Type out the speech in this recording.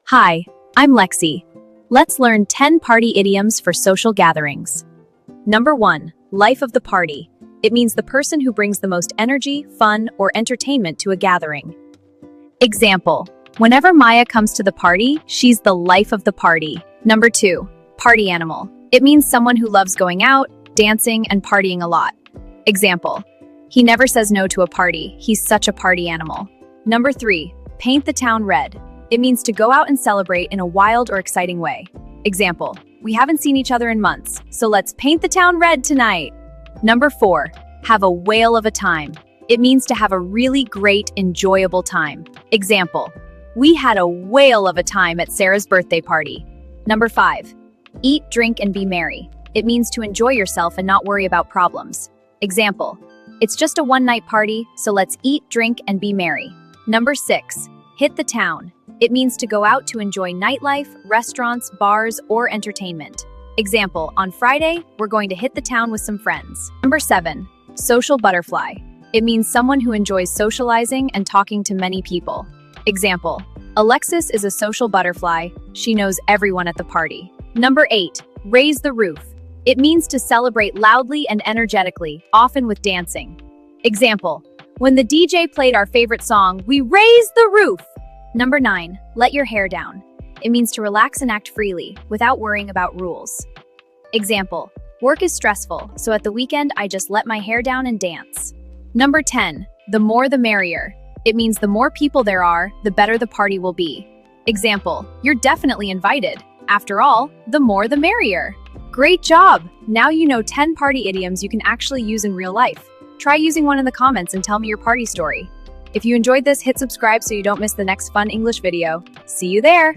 Hi, I'm Lexi. Let's learn 10 party idioms for social gatherings. Number 1, life of the party. It means the person who brings the most energy, fun, or entertainment to a gathering. Example, whenever Maya comes to the party, she's the life of the party. Number 2, party animal. It means someone who loves going out, dancing, and partying a lot. Example, he never says no to a party. He's such a party animal. Number 3, paint the town red. It means to go out and celebrate in a wild or exciting way. Example, we haven't seen each other in months, so let's paint the town red tonight. Number 4, have a whale of a time. It means to have a really great, enjoyable time. Example, we had a whale of a time at Sarah's birthday party. Number 5, eat, drink, and be merry. It means to enjoy yourself and not worry about problems. Example, it's just a one-night party, so let's eat, drink, and be merry. Number 6, hit the town. It means to go out to enjoy nightlife, restaurants, bars, or entertainment. Example, on Friday, we're going to hit the town with some friends. Number 7, social butterfly. It means someone who enjoys socializing and talking to many people. Example, Alexis is a social butterfly. She knows everyone at the party. Number 8, raise the roof. It means to celebrate loudly and energetically, often with dancing. Example, when the DJ played our favorite song, we raised the roof. Number 9, let your hair down. It means to relax and act freely, without worrying about rules. Example, work is stressful, so at the weekend I just let my hair down and dance. Number 10, the more the merrier. It means the more people there are, the better the party will be. Example, you're definitely invited. After all, the more the merrier. Great job! Now you know 10 party idioms you can actually use in real life. Try using one in the comments and tell me your party story. If you enjoyed this, hit subscribe so you don't miss the next fun English video. See you there!